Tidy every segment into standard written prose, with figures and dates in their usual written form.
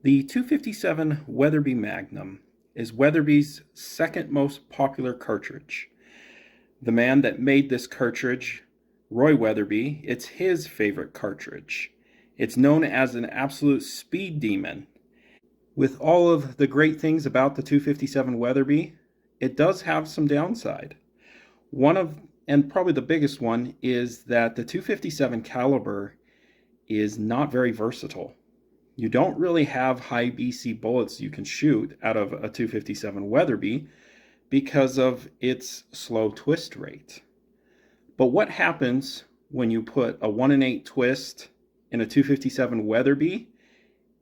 The 257 Weatherby Magnum is Weatherby's second most popular cartridge. The man that made this cartridge, Roy Weatherby, it's his favorite cartridge. It's known as an absolute speed demon. With all of the great things about the 257 Weatherby, it does have some downside. And probably the biggest one, is that the 257 caliber is not very versatile. You don't really have high BC bullets you can shoot out of a 257 Weatherby because of its slow twist rate. But what happens when you put a 1 in 8 twist in a 257 Weatherby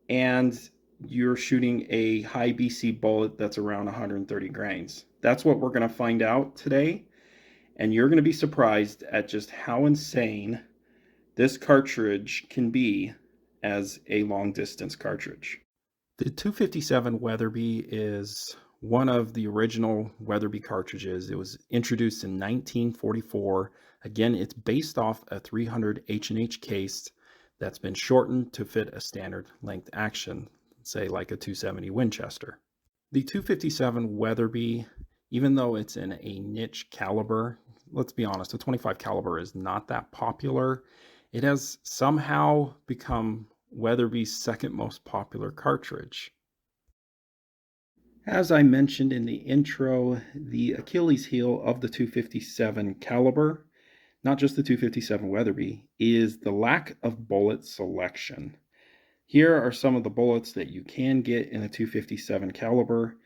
and you're shooting a high BC bullet that's around 130 grains? That's what we're going to find out today, and you're going to be surprised at just how insane this cartridge can be as a long distance cartridge. The 257 Weatherby is one of the original Weatherby cartridges. It was introduced in 1944. Again, it's based off a 300 H&H case that's been shortened to fit a standard length action, say like a 270 Winchester. The 257 Weatherby, even though it's in a niche caliber, let's be honest, the 25 caliber is not that popular. It has somehow become Weatherby's second most popular cartridge. As I mentioned in the intro, the Achilles heel of the 257 caliber, not just the 257 Weatherby, is the lack of bullet selection. Here are some of the bullets that you can get in a 257 caliber.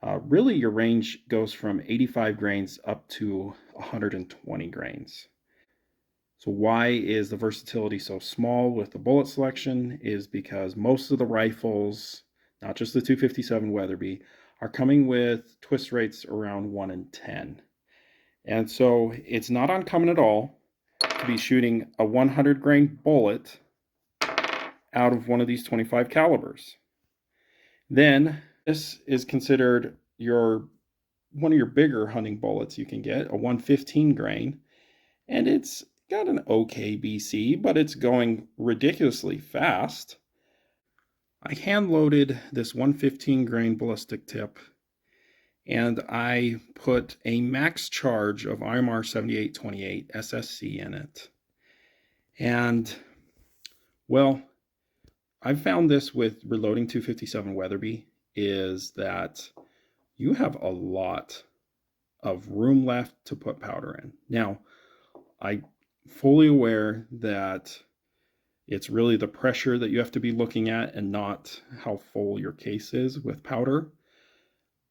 Really, your range goes from 85 grains up to 120 grains. So why is the versatility so small with the bullet selection? Is because most of the rifles, not just the 257 Weatherby, are coming with twist rates around 1 in 10. And so it's not uncommon at all to be shooting a 100 grain bullet out of one of these 25 calibers. Then this is considered one of your bigger hunting bullets you can get, a 115 grain, and it's got an okay BC, but it's going ridiculously fast. I hand loaded this 115 grain ballistic tip, and I put a max charge of IMR 7828 SSC in it. And well, I've found this with reloading 257 Weatherby is that you have a lot of room left to put powder in. Now, I'm fully aware that it's really the pressure that you have to be looking at and not how full your case is with powder.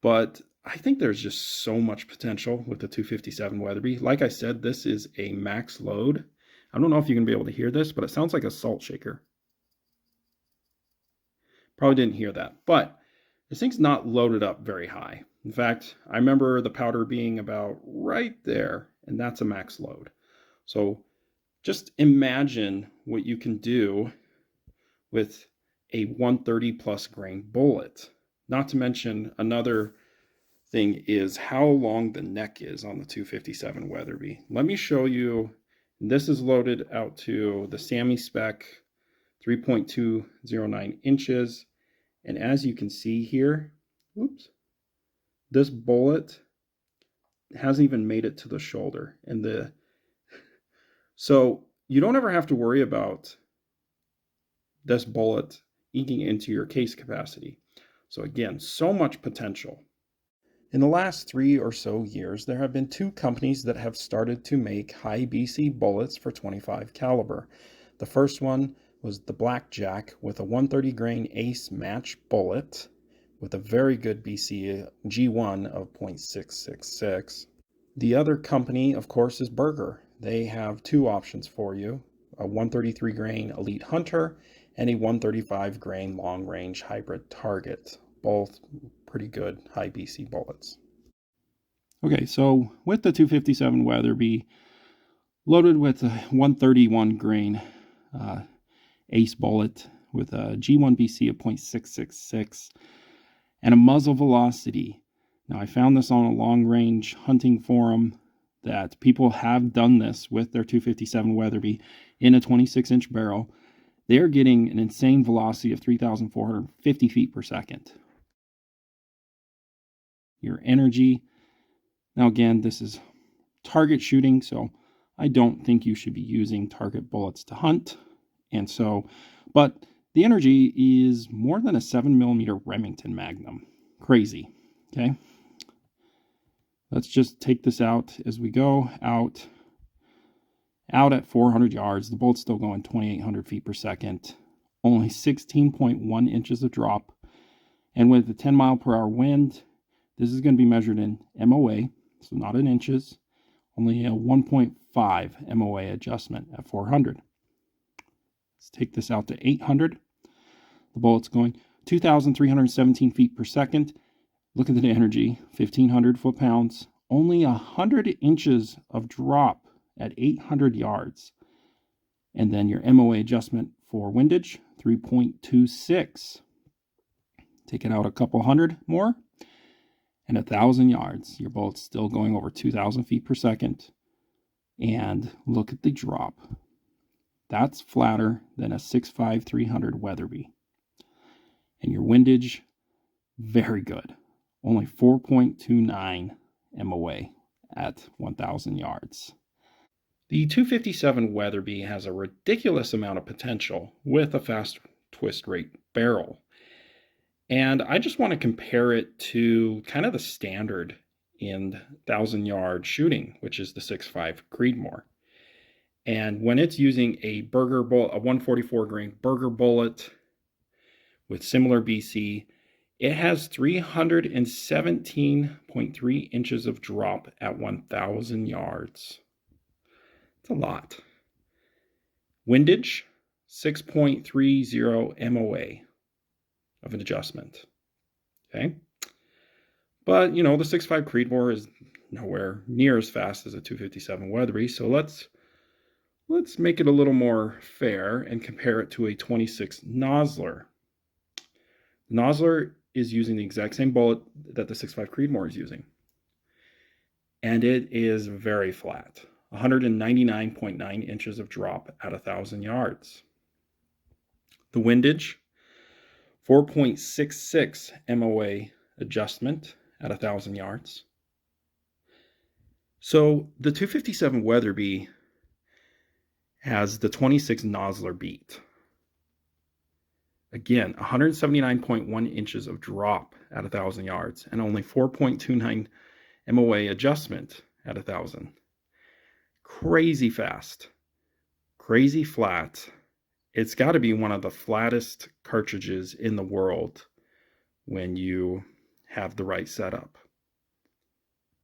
But I think there's just so much potential with the 257 Weatherby. Like I said, this is a max load. I don't know if you can be able to hear this, but it sounds like a salt shaker. Probably didn't hear that, but this thing's not loaded up very high. In fact, I remember the powder being about right there, and that's a max load. So just imagine what you can do with a 130 plus grain bullet. Not to mention another thing is how long the neck is on the 257 Weatherby. Let me show you. This is loaded out to the SAMI spec 3.209 inches. And as you can see here, this bullet hasn't even made it to the shoulder. So you don't ever have to worry about this bullet eking into your case capacity. So again, so much potential. In the last 3 or so years, there have been 2 companies that have started to make high BC bullets for 25 caliber. The first one was the Blackjack with a 130 grain ace match bullet with a very good BC G1 of 0.666. The other company, of course, is Berger. They have 2 options for you, a 133 grain Elite Hunter and a 135 grain long range hybrid target, both pretty good high BC bullets. Okay, so with the 257 Weatherby, loaded with a 131 grain ace bullet with a G1 BC of 0.666 and a muzzle velocity. Now, I found this on a long range hunting forum that people have done this with their 257 Weatherby in a 26-inch barrel, they're getting an insane velocity of 3,450 feet per second. Your energy, now again, this is target shooting, so I don't think you should be using target bullets to hunt. And so, but the energy is more than a 7mm Remington Magnum. Crazy. Okay. Let's just take this out as we go out at 400 yards. The bullet's still going 2,800 feet per second. Only 16.1 inches of drop. And with the 10-mile-per-hour wind, this is going to be measured in MOA, so not in inches. Only a 1.5 MOA adjustment at 400. Let's take this out to 800. The bullet's going 2,317 feet per second. Look at the energy, 1,500 foot-pounds. Only 100 inches of drop at 800 yards. And then your MOA adjustment for windage, 3.26. Take it out a couple hundred more. And 1,000 yards. Your bullet's still going over 2,000 feet per second. And look at the drop. That's flatter than a 6.5 300 Weatherby. And your windage, very good. Only 4.29 MOA at 1,000 yards. The 257 Weatherby has a ridiculous amount of potential with a fast twist rate barrel. And I just want to compare it to kind of the standard in 1,000-yard shooting, which is the 6.5 Creedmoor. And when it's using a Burger bullet, a 144 grain Burger bullet with similar BC, it has 317.3 inches of drop at 1,000 yards. It's a lot. Windage, 6.30 MOA of an adjustment. Okay. But, you know, the 6.5 Creedmoor is nowhere near as fast as a 257 Weatherby. So let's make it a little more fair and compare it to a 26 Nosler. Nosler is using the exact same bullet that the 6.5 Creedmoor is using. And it is very flat. 199.9 inches of drop at 1,000 yards. The windage, 4.66 MOA adjustment at 1,000 yards. So the 257 Weatherby has the 26 Nosler beat. Again, 179.1 inches of drop at 1,000 yards and only 4.29 MOA adjustment at 1,000. Crazy fast, crazy flat. It's got to be one of the flattest cartridges in the world when you have the right setup.